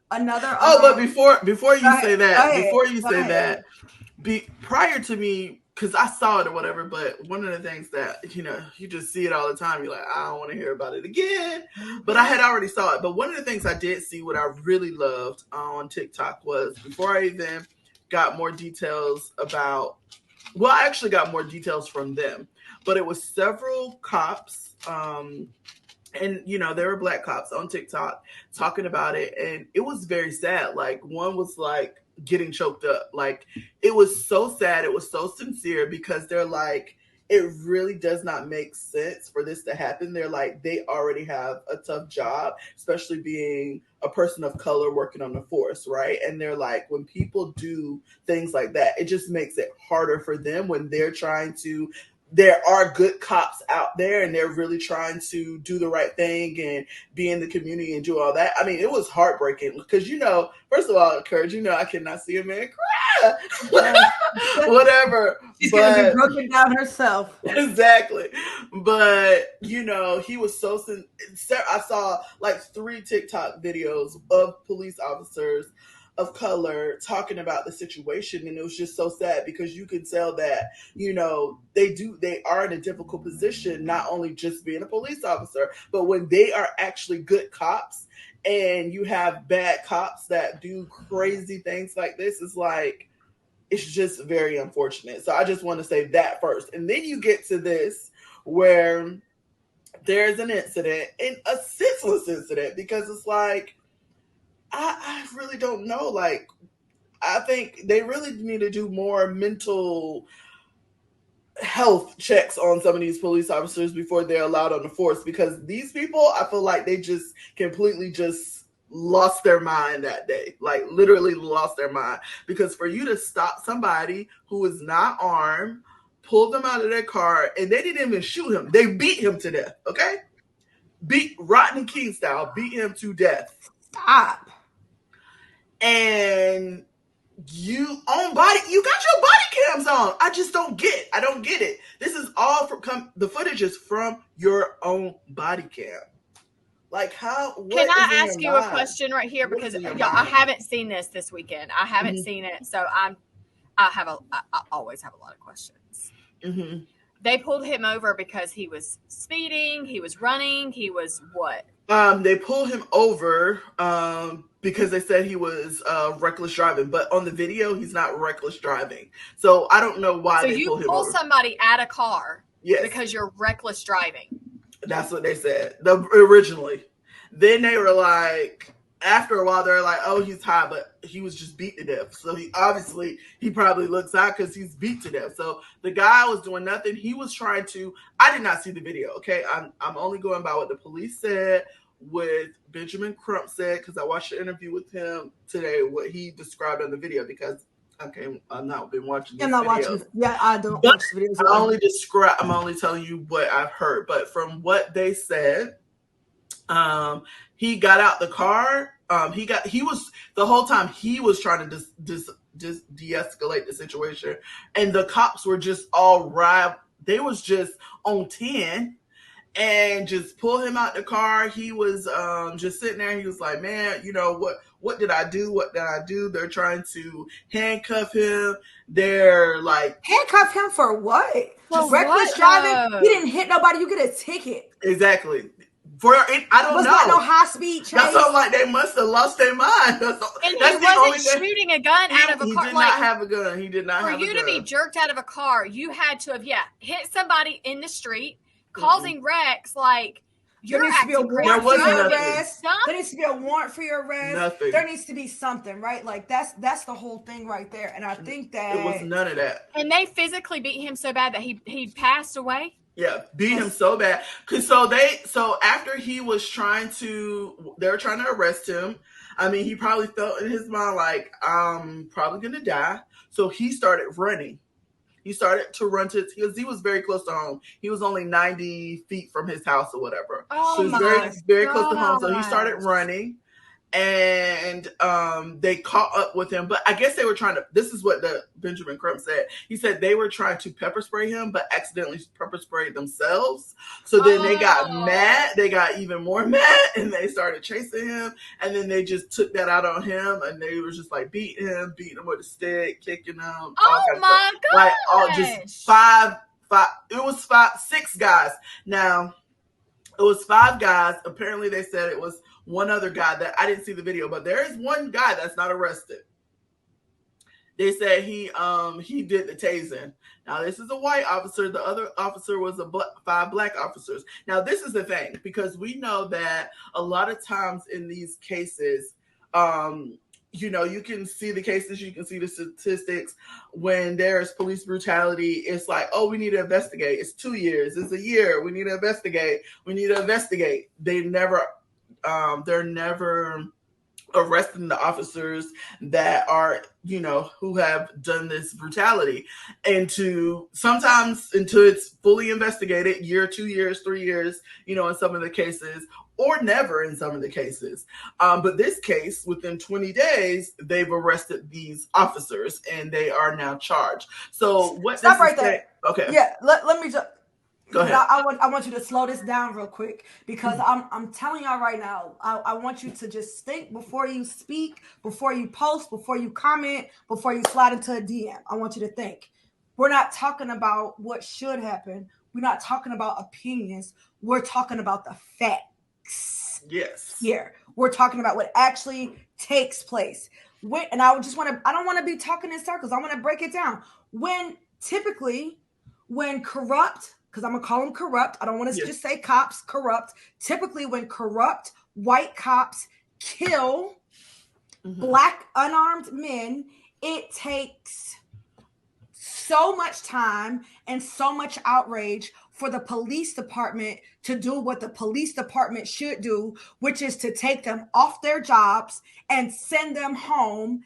But before you say that, prior to me, because I saw it or whatever, but one of the things that you just see it all the time. You're like, I don't want to hear about it again. But I had already saw it. But one of the things I did see, what I really loved on TikTok was before I even got more details about. Well, I actually got more details from them. But it was several cops, and there were black cops on TikTok talking about it, and it was very sad. Like one was like getting choked up. Like it was so sad. It was so sincere because they're like, it really does not make sense for this to happen. They're like, they already have a tough job, especially being a person of color working on the force, right? And they're like, when people do things like that, it just makes it harder for them when they're trying to. There are good cops out there, and they're really trying to do the right thing and be in the community and do all that. I mean, it was heartbreaking because, first of all, Courage, I cannot see a man cry. Whatever. She's going to be broken down herself. Exactly. But, he was so I saw like 3 TikTok videos of police officers of color talking about the situation, and it was just so sad because you could tell that they are in a difficult position, not only just being a police officer, but when they are actually good cops and you have bad cops that do crazy things like this, it's just very unfortunate. So I just want to say that first, and then you get to this where there's an incident, and a senseless incident, because it's like I really don't know. Like, I think they really need to do more mental health checks on some of these police officers before they're allowed on the force, because these people, I feel like they just completely just lost their mind that day. Like, literally lost their mind. Because for you to stop somebody who is not armed, pull them out of their car, and they didn't even shoot him. They beat him to death, okay? Beat Rodney King style, beat him to death. Stop. And you got your body cams on. I don't get it. This is all the footage is from your own body cam. Like, how? Can What is I in ask your you a mind? question right here? What is Because in your y'all, I mind? haven't seen this weekend. I haven't seen it, so I always have a lot of questions. Mm-hmm. They pulled him over because he was speeding, he was running, he was what? They pulled him over because they said he was reckless driving, but on the video he's not reckless driving. So I don't know why So they you pulled him pull over. somebody out of car Yes, because you're reckless driving. that's what they said originally. Then they were like, after a while, they're like, "Oh, he's high," but he was just beat to death. So he probably looks high because he's beat to death. So the guy was doing nothing. He was trying to. I did not see the video. Okay, I'm only going by what the police said, what Benjamin Crump said, because I watched the interview with him today. What he described on the video, because okay, I've not been watching I'm these not videos. watching. Yeah, I don't But watch the videos. I'm only telling you what I've heard. But from what they said, he got out the car. He was the whole time he was trying to just de-escalate the situation, and the cops were just all right. They was just on 10 and just pull him out the car. He was just sitting there. He was like, "Man, you know what did I do? What did I do?" They're trying to handcuff him. They're like, handcuff him for what? For Reckless what, driving. though? He didn't hit nobody. You get a ticket. exactly. I don't Was know. not no high speed chase. That's all. Like, they must have lost their mind. And That's he the only wasn't thing. shooting a gun out of a He car. did Like, not have a gun. He did not for have a you gun. to be jerked out of a car, you had to have hit somebody in the street, causing wrecks. Like, There you're needs to be a acting crazy. warrant for wasn't your nothing. arrest. There needs to be a warrant for your arrest. Nothing. There needs to be something, right? Like that's the whole thing right there. And I think that It was none of that. And they physically beat him so bad that he passed away. Yeah, beat him so bad. So after he was they were trying to arrest him. I mean, he probably felt in his mind like, I'm probably gonna die. So he started running. He started to run because he was very close to home. He was only 90 feet from his house or whatever. Oh, so he was my very close to home. So he gosh. started running. And they caught up with him, but I guess they were trying to. This is what the Benjamin Crump said. He said they were trying to pepper spray him, but accidentally pepper sprayed themselves. So then they got mad. They got even more mad, and they started chasing him. And then they just took that out on him, and they were just like beating him with a stick, kicking him. Oh my gosh! Like all just five. It was 6 guys. Now it was 5 guys. Apparently, they said it was one other guy that I didn't see the video, but there is one guy that's not arrested. They said he did the tasing. Now this is a white officer. The other officer was 5 black officers. Now this is the thing, because we know that a lot of times in these cases, you can see the cases, you can see the statistics. When there's police brutality, it's like, oh, we need to investigate. It's 2 years. It's a year. We need to investigate. We need to investigate. They're never arresting the officers that are, who have done this brutality. And sometimes until it's fully investigated, year, 2 years, 3 years, in some of the cases, or never in some of the cases. But this case, within 20 days, they've arrested these officers and they are now charged. So what? Stop right there. Okay. Yeah. Let me just. Go ahead. I want you to slow this down real quick, because I'm telling y'all right now, I want you to just think before you speak, before you post, before you comment, before you slide into a DM. I want you to think. We're not talking about what should happen. We're not talking about opinions. We're talking about the facts. Yes. Here. We're talking about what actually takes place. And I don't want to be talking in circles. I want to break it down. When corrupt, because I'm going to call them corrupt. I don't want to just say cops, corrupt. Typically, when corrupt white cops kill black unarmed men, it takes so much time and so much outrage for the police department to do what the police department should do, which is to take them off their jobs and send them home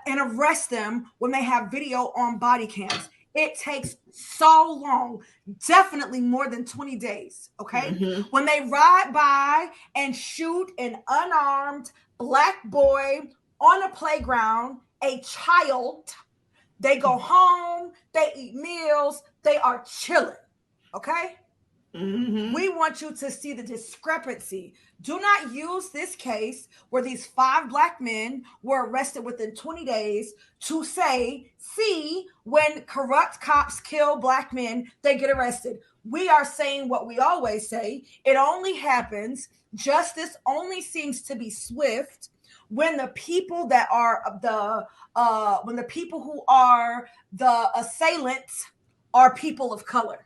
and arrest them when they have video on body cams. It takes so long, definitely more than 20 days, okay? When they ride by and shoot an unarmed black boy on a playground, a child, they go home, they eat meals, they are chilling, okay? Mm-hmm. We want you to see the discrepancy. Do not use this case where these 5 black men were arrested within 20 days to say, see, when corrupt cops kill black men, they get arrested. We are saying what we always say. It only happens, justice only seems to be swift when the people that are when the people who are the assailants are people of color.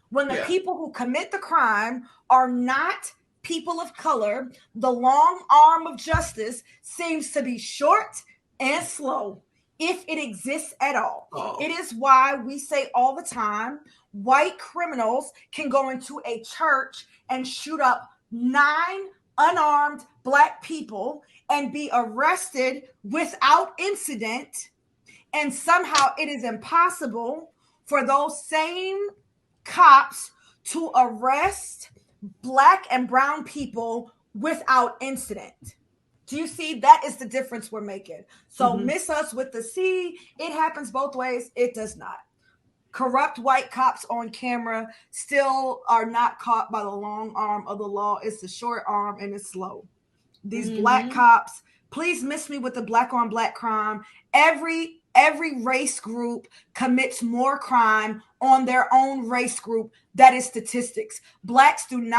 When the people who commit the crime are not people of color, the long arm of justice seems to be short and slow, if it exists at all. Oh. It is why we say all the time white criminals can go into a church and shoot up 9 unarmed black people and be arrested without incident. And somehow it is impossible for those same cops to arrest black and brown people without incident. Do you see? That is the difference we're making. So miss us with the C. It happens both ways. It does not. Corrupt white cops on camera still are not caught by the long arm of the law. It's the short arm and it's slow. These black cops, please miss me with the black on black crime. Every race group commits more crime on their own race group. That is statistics. Blacks don't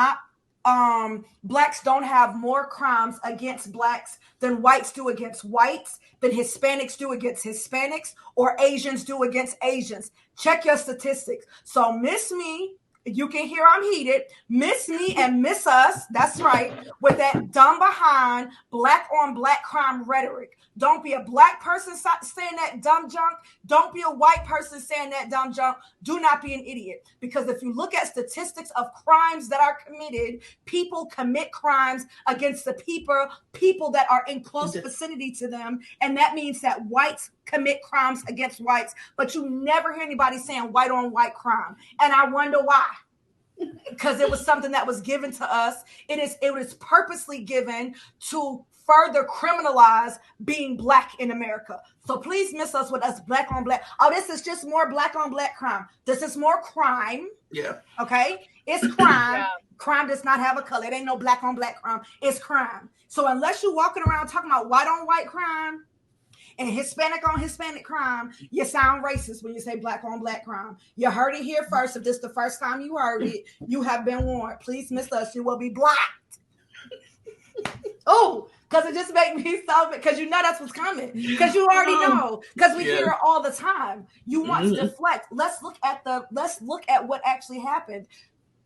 have more crimes against blacks than whites do against whites, than Hispanics do against Hispanics, or Asians do against Asians. Check your statistics. So miss me. You can hear I'm heated. Miss me and miss us. That's right. With that dumb behind black on black crime rhetoric. Don't be a black person saying that dumb junk. Don't be a white person saying that dumb junk. Do not be an idiot. Because if you look at statistics of crimes that are committed, people commit crimes against the people that are in close vicinity to them. And that means that whites commit crimes against whites, but you never hear anybody saying white on white crime. And I wonder why. Because it was something that was given to us. It was purposely given to further criminalize being black in America. So please miss us with us black on black. Oh, this is just more black on black crime. This is more crime. Yeah. Okay? It's crime. Crime does not have a color. It ain't no black on black crime. It's crime. So unless you're walking around talking about white on white crime and Hispanic on Hispanic crime, you sound racist when you say black on black crime. You heard it here first. If this is the first time you heard it, you have been warned. Please miss us. You will be blocked. Oh, because it just makes me so, because you know that's what's coming. Because you already know. Because we hear it all the time. You want to deflect. Let's look at what actually happened.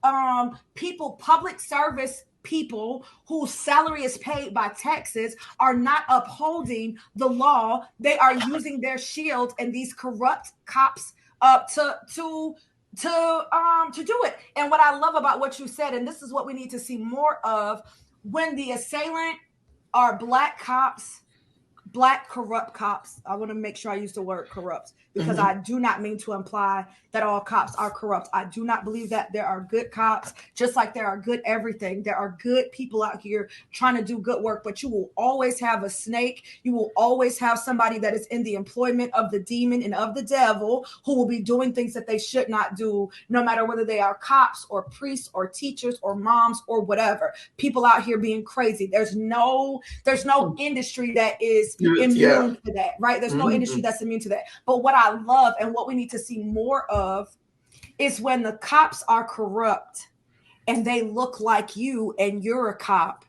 Public service people whose salary is paid by taxes are not upholding the law. They are using their shield and these corrupt cops to do it. And what I love about what you said, and this is what we need to see more of, when the assailant are black cops, black corrupt cops. I want to make sure I use the word corrupt, because I do not mean to imply that all cops are corrupt. I do not believe that. There are good cops, just like there are good everything. There are good people out here trying to do good work, but you will always have a snake. You will always have somebody that is in the employment of the demon and of the devil who will be doing things that they should not do, no matter whether they are cops or priests or teachers or moms or whatever. People out here being crazy. There's no industry that is immune to that, right? There's no industry that's immune to that. But what I love and what we need to see more of is when the cops are corrupt and they look like you and you're a cop.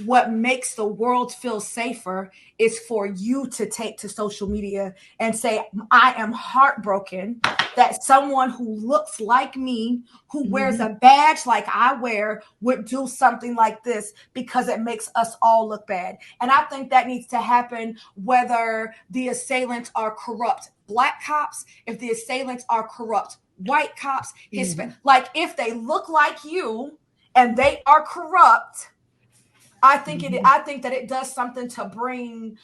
What makes the world feel safer is for you to take to social media and say, I am heartbroken that someone who looks like me, who wears a badge like I wear, would do something like this, because it makes us all look bad. And I think that needs to happen whether the assailants are corrupt black cops, if the assailants are corrupt white cops, Hispanic. Like if they look like you and they are corrupt, I think that it does something to bring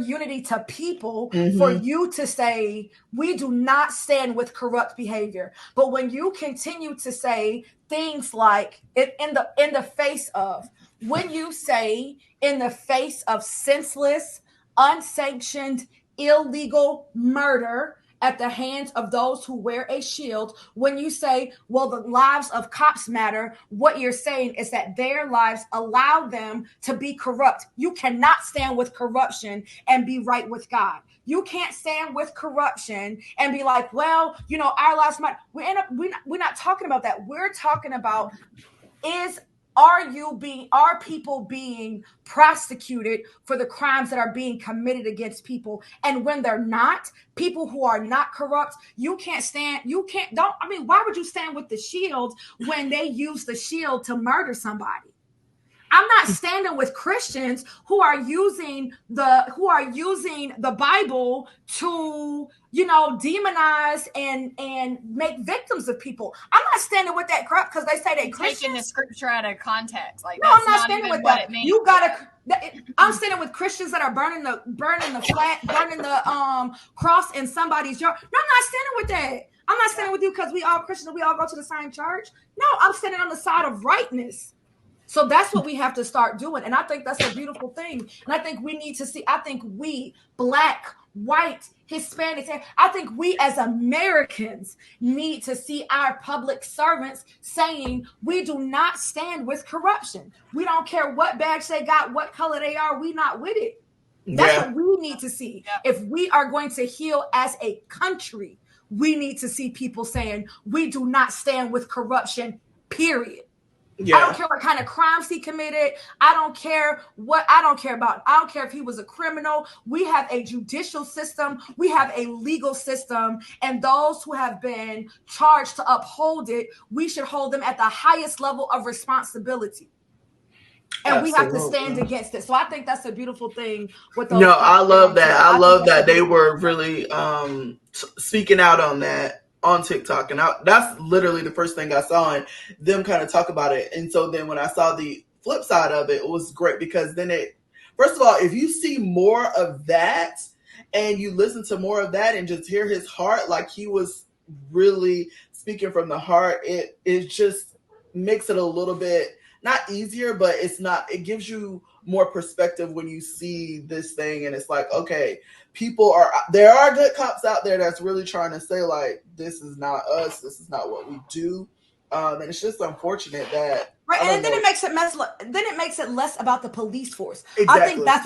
unity to people, for you to say, we do not stand with corrupt behavior. But when you continue to say things like in the face of, when you say in the face of senseless, unsanctioned, illegal murder at the hands of those who wear a shield. When you say, well, the lives of cops matter, what you're saying is that their lives allow them to be corrupt. You cannot stand with corruption and be right with God. You can't stand with corruption and be like, well, our lives might. We're not talking about that. We're talking about are people being prosecuted for the crimes that are being committed against people? And when they're not, people who are not corrupt, why would you stand with the shield when they use the shield to murder somebody? I'm not standing with Christians who are using the Bible to, demonize and make victims of people. I'm not standing with that crap because they say they Christians. Taking the scripture out of context, no, I'm not standing with that. You gotta. I'm standing with Christians that are burning the cross in somebody's yard. No, I'm not standing with that. I'm not standing with you because we all Christians. We all go to the same church. No, I'm standing on the side of rightness. So that's what we have to start doing. And I think that's a beautiful thing. And I think we need to see, I think we, Black, white, Hispanics, I think we as Americans need to see our public servants saying, we do not stand with corruption. We don't care what badge they got, what color they are, we not with it. That's what we need to see. Yeah. If we are going to heal as a country, we need to see people saying, we do not stand with corruption, period. Yeah. I don't care what kind of crimes he committed. I don't care about. I don't care if he was a criminal. We have a judicial system. We have a legal system. And those who have been charged to uphold it, we should hold them at the highest level of responsibility. And Absolutely. We have to stand against it. So I think that's a beautiful thing with those. No, I love that. I love that they were really speaking out on that on TikTok, and that's literally the first thing I saw, and them kind of talk about it. And so then when I saw the flip side of it, it was great because then first of all, if you see more of that and you listen to more of that and just hear his heart, like he was really speaking from the heart, it just makes it a little bit not easier, but it gives you more perspective when you see this thing, and it's like, okay, there are good cops out there that's really trying to say, like, this is not us, this is not what we do, and it's just unfortunate that right. And then it makes it less about the police force. Exactly. I think that's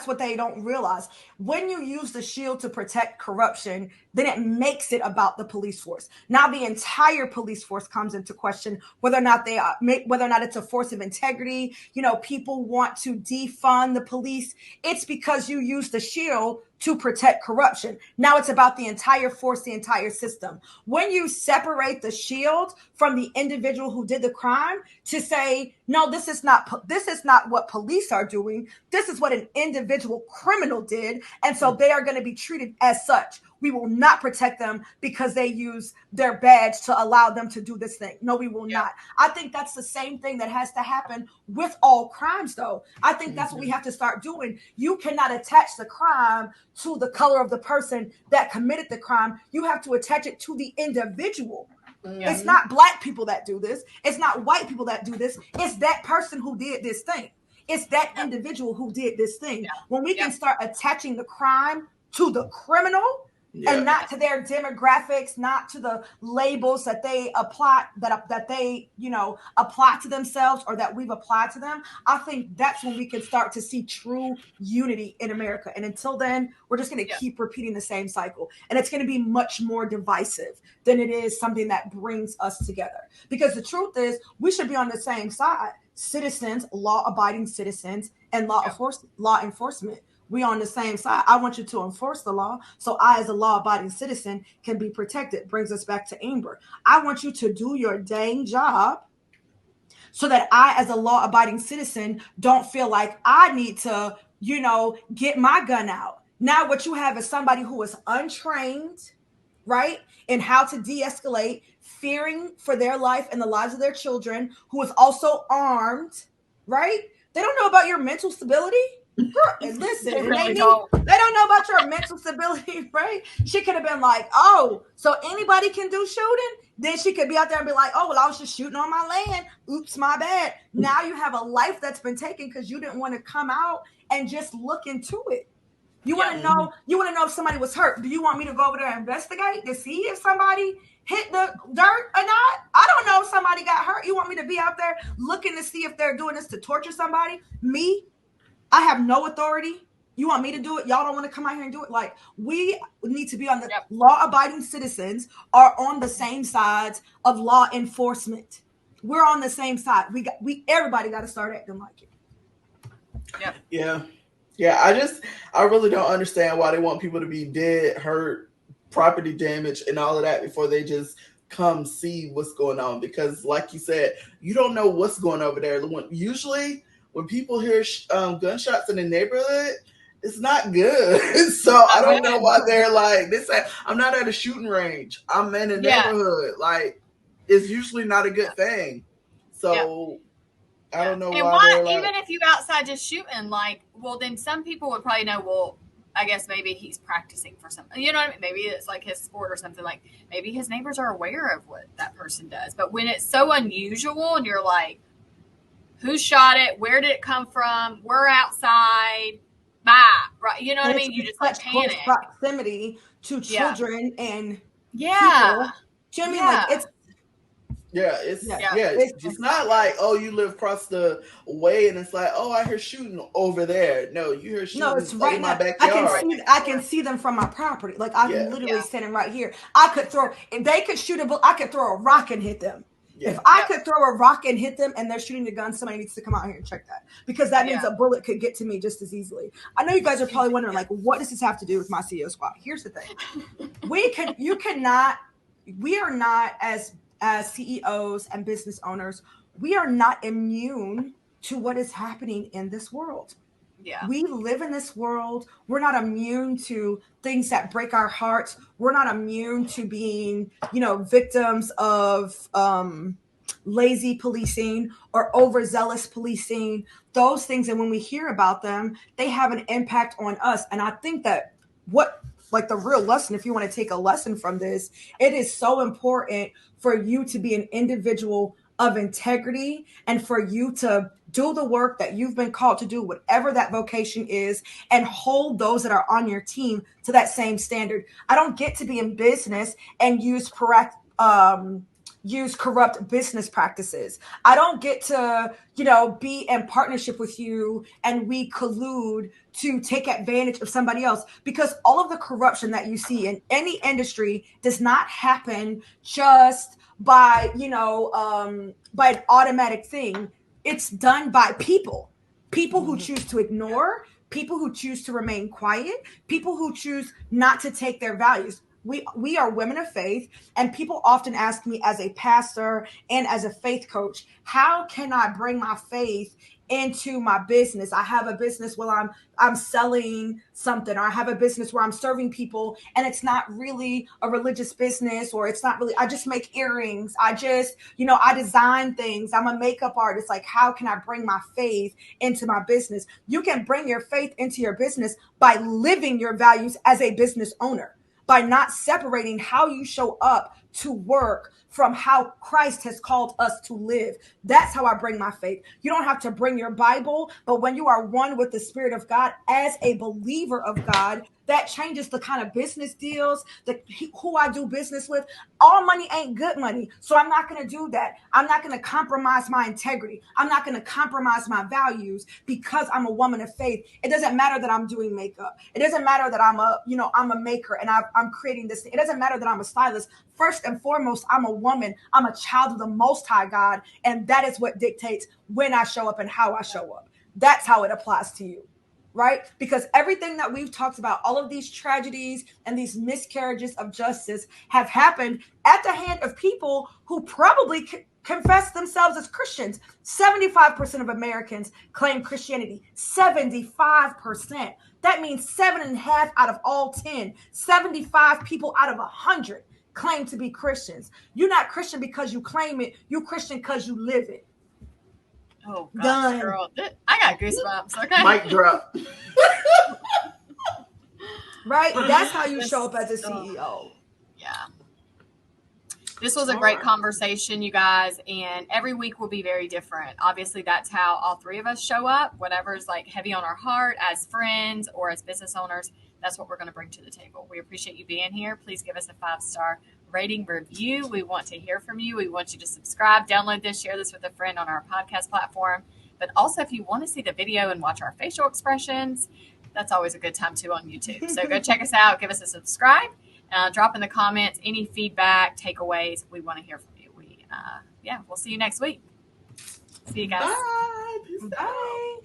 what they don't realize. When you use the shield to protect corruption, then it makes it about the police force. Now the entire police force comes into question, whether or not it's a force of integrity. People want to defund the police. It's because you use the shield to protect corruption. Now it's about the entire force, the entire system. When you separate the shield from the individual who did the crime, to say, no, this is not what police are doing. This is what an individual criminal did. And so they are going to be treated as such. We will not protect them because they use their badge to allow them to do this thing. No, we will not. I think that's the same thing that has to happen with all crimes, though. I think that's what we have to start doing. You cannot attach the crime to the color of the person that committed the crime. You have to attach it to the individual. Yeah. It's not Black people that do this. It's not white people that do this. It's that person who did this thing. It's that individual who did this thing. Yeah. When we can start attaching the crime to the criminal and not to their demographics, not to the labels that they apply, that they apply to themselves or that we've applied to them, I think that's when we can start to see true unity in America. And until then, we're just going to keep repeating the same cycle. And it's going to be much more divisive than it is something that brings us together. Because the truth is, we should be on the same side. Citizens, law-abiding citizens, and law enforcement. We on the same side. I want you to enforce the law so I, as a law-abiding citizen, can be protected. Brings us back to Amber. I want you to do your dang job so that I, as a law-abiding citizen, don't feel like I need to, get my gun out. Now what you have is somebody who is untrained, right, in how to de-escalate, fearing for their life and the lives of their children, who is also armed, right? They don't know about your mental stability. Listen, they don't know about your mental stability, right? She could have been like, oh, so anybody can do shooting? Then she could be out there and be like, oh, well, I was just shooting on my land. Oops, my bad. Now you have a life that's been taken because you didn't want to come out and just look into it. You want to know? You want to know if somebody was hurt? Do you want me to go over there and investigate to see if somebody hit the dirt or not? I don't know if somebody got hurt. You want me to be out there looking to see if they're doing this to torture somebody? Me? I have no authority. You want me to do it? Y'all don't want to come out here and do it? Like, we need to be on the law-abiding citizens are on the same sides of law enforcement. We're on the same side. Everybody got to start acting like it. Yep. Yeah. I really don't understand why they want people to be dead, hurt, property damage, and all of that before they just come see what's going on. Because, like you said, you don't know what's going over there. Usually, when people hear gunshots in the neighborhood, it's not good. So I don't know why they're like this. I'm not at a shooting range. I'm in a neighborhood. Like, it's usually not a good thing. So I don't know why they're like, even if you outside just shooting, like, well, then some people would probably know, well, I guess maybe he's practicing for something. You know what I mean? Maybe it's like his sport or something. Like, maybe his neighbors are aware of what that person does. But when it's so unusual and you're like, who shot it? Where did it come from? We're outside. Bye. Right? You know what I mean? You just like panic. Proximity to children and people. Do you know what I mean? Like, it's it's not like, oh, you live across the way and it's like, oh, I hear shooting over there. No, you hear shooting. No, it's right in now. my backyard. I can see them from my property. Like, I'm literally standing right here. I could throw, if they could shoot I could throw a rock and hit them. Yeah. If I could throw a rock and hit them and they're shooting the gun, somebody needs to come out here and check that, because that means a bullet could get to me just as easily. I know you guys are probably wondering, like, what does this have to do with my CEO squad? Here's the thing. We are not as CEOs and business owners, we are not immune to what is happening in this world. Yeah. We live in this world. We're not immune to things that break our hearts. We're not immune to being, victims of lazy policing or overzealous policing, those things. And when we hear about them, they have an impact on us. And I think that the real lesson, if you want to take a lesson from this, it is so important for you to be an individual of integrity and for you to do the work that you've been called to do, whatever that vocation is, and hold those that are on your team to that same standard. I don't get to be in business and use corrupt business practices. I don't get to, be in partnership with you and we collude to take advantage of somebody else, because all of the corruption that you see in any industry does not happen just by, by an automatic thing. It's done by people who choose to ignore, people who choose to remain quiet, people who choose not to take their values. We are women of faith, and people often ask me as a pastor and as a faith coach, how can I bring my faith into my business? I have a business where I'm selling something, or I have a business where I'm serving people, and it's not really a religious business, or it's not really, I just make earrings. I just, I design things. I'm a makeup artist. Like, how can I bring my faith into my business? You can bring your faith into your business by living your values as a business owner, by not separating how you show up to work from how Christ has called us to live. That's how I bring my faith. You don't have to bring your Bible, but when you are one with the Spirit of God as a believer of God, that changes the kind of business deals, who I do business with. All money ain't good money. So I'm not going to do that. I'm not going to compromise my integrity. I'm not going to compromise my values because I'm a woman of faith. It doesn't matter that I'm doing makeup. It doesn't matter that I'm a maker and I'm creating this. It doesn't matter that I'm a stylist. First and foremost, I'm a woman. I'm a child of the Most High God. And that is what dictates when I show up and how I show up. That's how it applies to you. Right? Because everything that we've talked about, all of these tragedies and these miscarriages of justice have happened at the hand of people who probably confess themselves as Christians. 75% of Americans claim Christianity. 75%. That means 7.5 out of all 10. 75 people out of 100 claim to be Christians. You're not Christian because you claim it. You're Christian because you live it. Oh, gosh, girl. I got goosebumps. Okay. Mic drop. Right? That's how you show up as a CEO. Yeah. This was a great conversation, you guys, and every week will be very different. Obviously, that's how all three of us show up. Whatever's like heavy on our heart as friends or as business owners, that's what we're going to bring to the table. We appreciate you being here. Please give us a 5-star rating review. We want to hear from you. We want you to subscribe, download this, share this with a friend on our podcast platform. But also, if you want to see the video and watch our facial expressions, that's always a good time too on YouTube. So go check us out. Give us a subscribe. Drop in the comments any feedback, takeaways. We want to hear from you. We'll see you next week. See you guys. Bye. Bye.